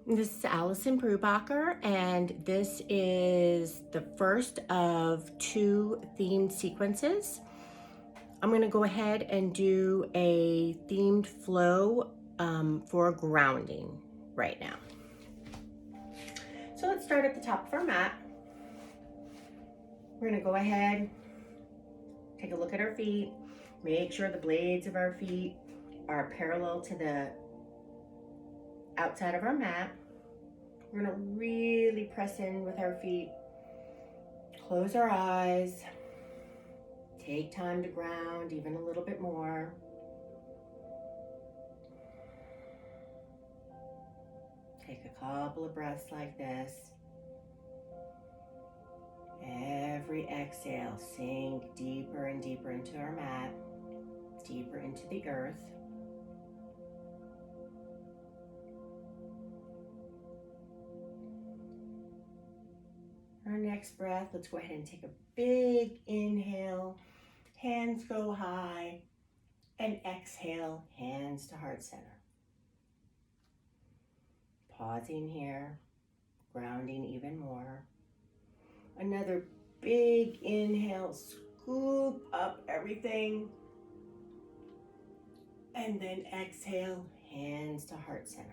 This is Allison Brubacher, and this is the first of two themed sequences. I'm going to go ahead and do a themed flow for grounding right now. So let's start at the top of our mat. We're going to go ahead, take a look at our feet, make sure the blades of our feet are parallel to the outside of our mat. We're gonna really press in with our feet, close our eyes, take time to ground even a little bit more. Take a couple of breaths like this. Every exhale, sink deeper and deeper into our mat, deeper into the earth. Our next breath, let's go ahead and take a big inhale, hands go high, and exhale, hands to heart center. Pausing here, grounding even more. Another big inhale, scoop up everything. And then exhale, hands to heart center.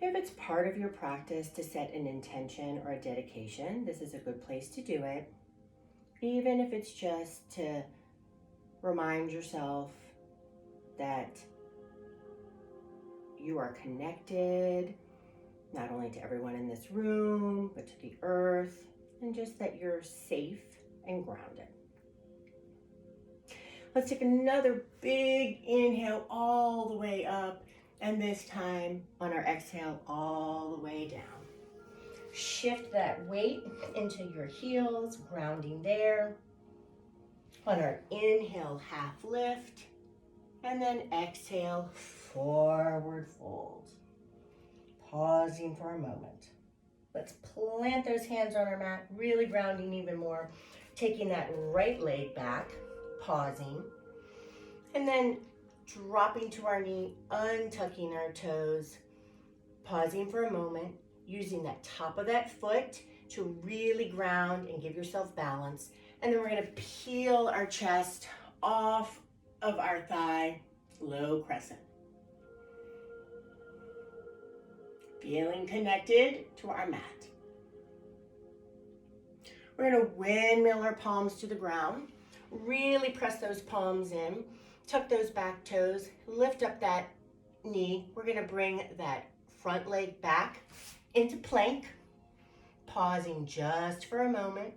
If it's part of your practice to set an intention or a dedication, this is a good place to do it. Even if it's just to remind yourself that you are connected, not only to everyone in this room, but to the earth, and just that you're safe and grounded. Let's take another big inhale all the way up, and this time on our exhale all the way down. Shift that weight into your heels, grounding there. On our inhale, half lift, and then exhale, forward fold. Pausing for a moment. Let's plant those hands on our mat, really grounding even more. Taking that right leg back, pausing, and then dropping to our knee, untucking our toes, pausing for a moment, using that top of that foot to really ground and give yourself balance. And then we're gonna peel our chest off of our thigh, low crescent. Feeling connected to our mat. We're gonna windmill our palms to the ground, really press those palms in, tuck those back toes, lift up that knee. We're gonna bring that front leg back into plank, pausing just for a moment.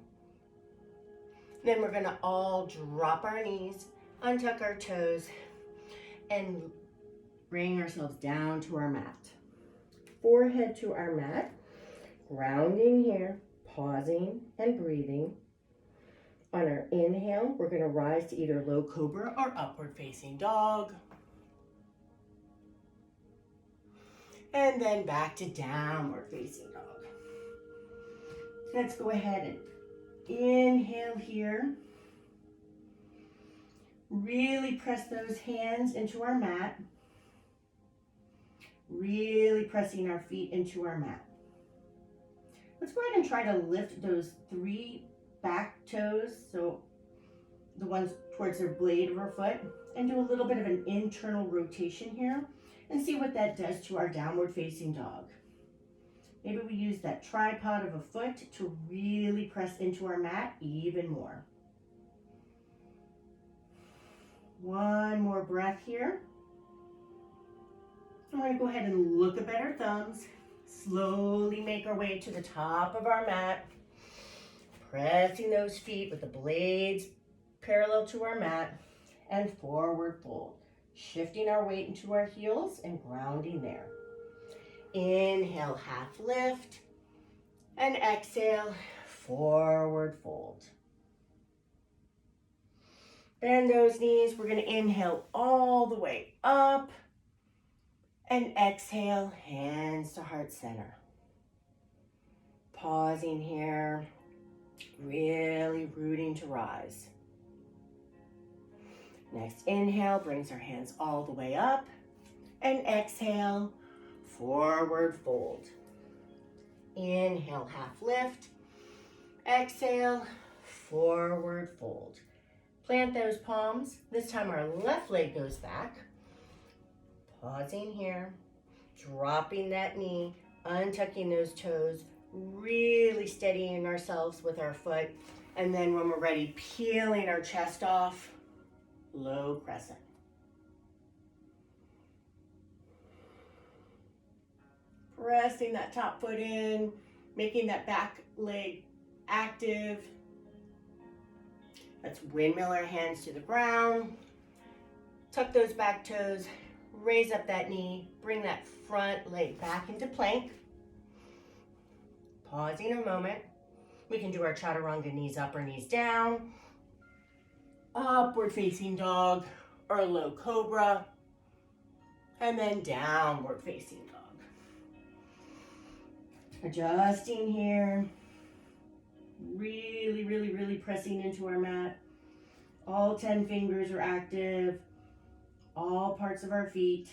Then we're gonna all drop our knees, untuck our toes, and bring ourselves down to our mat. Forehead to our mat, grounding here, pausing and breathing. On our inhale, we're gonna rise to either low cobra or upward facing dog. And then back to downward facing dog. Let's go ahead and inhale here. Really press those hands into our mat. Really pressing our feet into our mat. Let's go ahead and try to lift those 3 back toes, so the ones towards the blade of our foot, and do a little bit of an internal rotation here and see what that does to our downward facing dog. Maybe we use that tripod of a foot to really press into our mat even more. One more breath here. I'm going to go ahead and look up at our thumbs. Slowly make our way to the top of our mat. Pressing those feet with the blades parallel to our mat and forward fold. Shifting our weight into our heels and grounding there. Inhale, half lift, and exhale, forward fold. Bend those knees. We're going to inhale all the way up, and exhale, hands to heart center. Pausing here, really rooting to rise. Next inhale brings our hands all the way up, and exhale, forward fold. Inhale, half lift. Exhale, forward fold. Plant those palms. This time our left leg goes back. Pausing here, dropping that knee, untucking those toes, really steadying ourselves with our foot. And then when we're ready, peeling our chest off, low crescent. Pressing that top foot in, making that back leg active. Let's windmill our hands to the ground. Tuck those back toes, raise up that knee, bring that front leg back into plank. Pausing a moment. We can do our chaturanga, knees up or knees down. Upward facing dog or low cobra. And then downward facing dog. Adjusting here. Really, really, really pressing into our mat. All 10 fingers are active. All parts of our feet.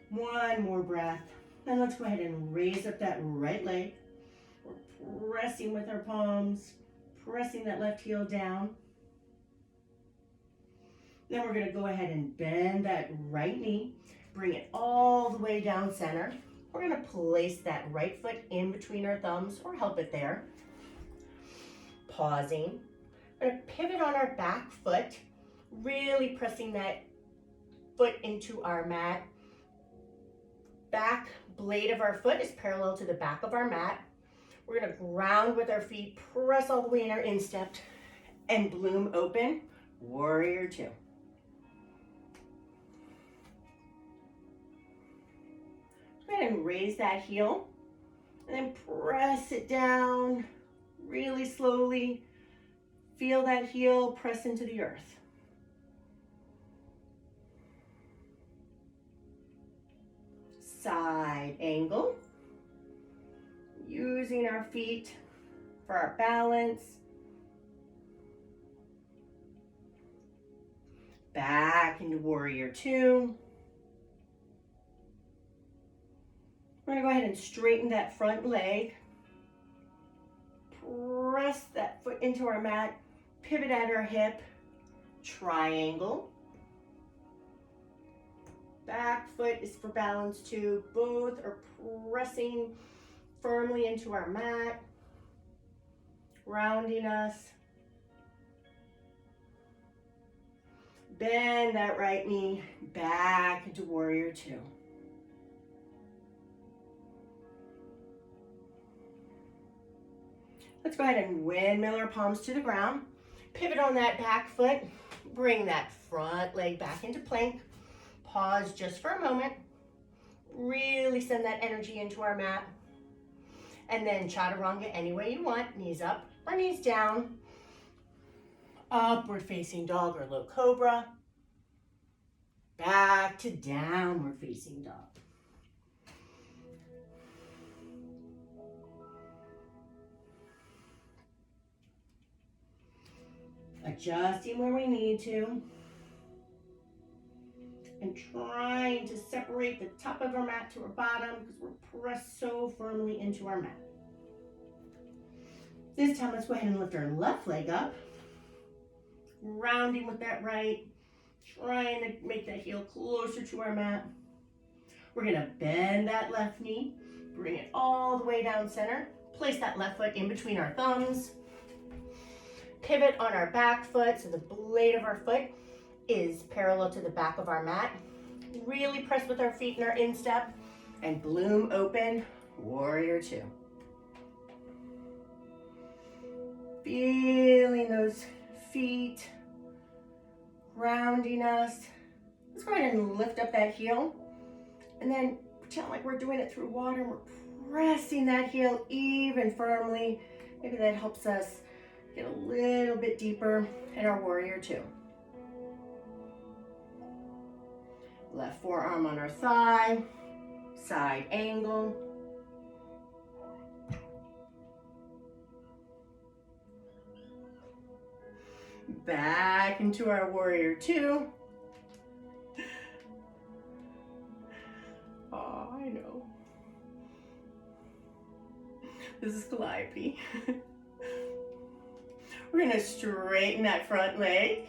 One more breath. Then let's go ahead and raise up that right leg. We're pressing with our palms, pressing that left heel down. Then we're going to go ahead and bend that right knee. Bring it all the way down center. We're going to place that right foot in between our thumbs or help it there. Pausing. We're going to pivot on our back foot, really pressing that foot into our mat. Back blade of our foot is parallel to the back of our mat. We're going to ground with our feet, press all the way in our instep, and bloom open, warrior two. Go ahead and raise that heel, and then press it down really slowly. Feel that heel press into the earth. Side angle. Using our feet for our balance. Back into warrior two. We're going to go ahead and straighten that front leg. Press that foot into our mat. Pivot at our hip. Triangle. Back foot is for balance too. Both are pressing firmly into our mat. Rounding us. Bend that right knee back into warrior two. Let's go ahead and windmill our palms to the ground. Pivot on that back foot. Bring that front leg back into plank. Pause just for a moment. Really send that energy into our mat. And then chaturanga any way you want. Knees up or knees down. Upward facing dog or low cobra. Back to downward facing dog. Adjusting where we need to. And trying to separate the top of our mat to our bottom because we're pressed so firmly into our mat. This time, let's go ahead and lift our left leg up. Rounding with that right. Trying to make that heel closer to our mat. We're going to bend that left knee. Bring it all the way down center. Place that left foot in between our thumbs. Pivot on our back foot so the blade of our foot is parallel to the back of our mat. Really press with our feet in our instep and bloom open, warrior two. Feeling those feet grounding us. Let's go ahead and lift up that heel and then pretend like we're doing it through water. We're pressing that heel even firmly. Maybe that helps us get a little bit deeper in our warrior two. Left forearm on our thigh, side angle. Back into our warrior two. Oh, I know. This is Calliope. We're gonna straighten that front leg.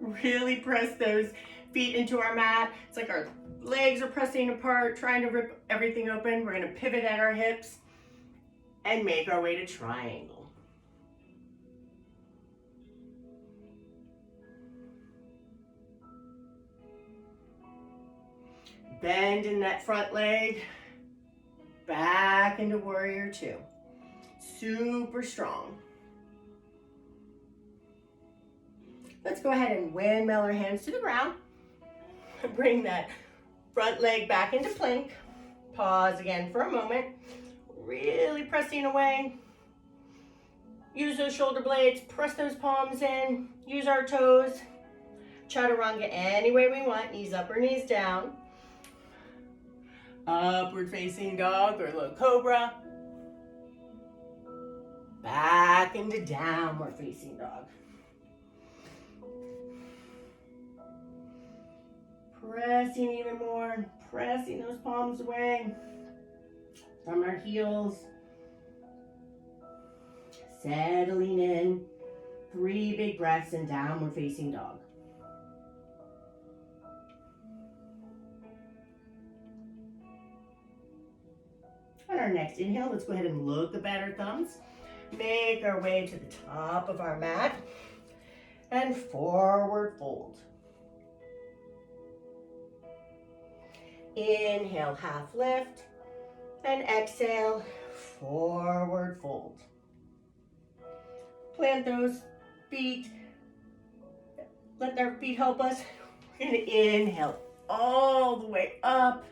Really press those feet into our mat. It's like our legs are pressing apart, trying to rip everything open. We're gonna pivot at our hips and make our way to triangle. Bend in that front leg, back into warrior two. Super strong. Let's go ahead and windmill our hands to the ground. Bring that front leg back into plank. Pause again for a moment. Really pressing away. Use those shoulder blades, press those palms in, use our toes. Chaturanga any way we want, knees up or knees down. Upward facing dog or low cobra. Back into downward facing dog. Pressing even more, pressing those palms away from our heels. Settling in, 3 big breaths in downward facing dog. On our next inhale, let's go ahead and look up at our thumbs. Make our way to the top of our mat and forward fold. Inhale, half lift, and exhale, forward fold. Plant those feet. Let our feet help us. We're gonna inhale all the way up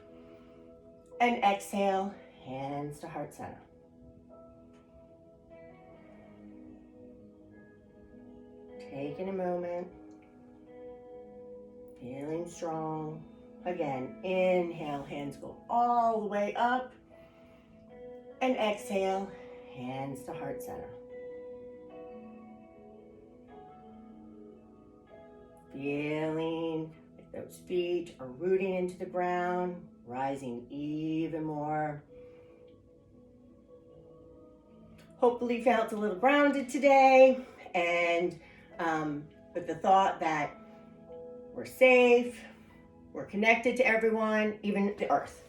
and exhale, hands to heart center. Taking a moment, feeling strong. Again, inhale, hands go all the way up, and exhale, hands to heart center. Feeling like those feet are rooting into the ground, rising even more. Hopefully felt a little grounded today, and with the thought that we're safe, we're connected to everyone, even the earth.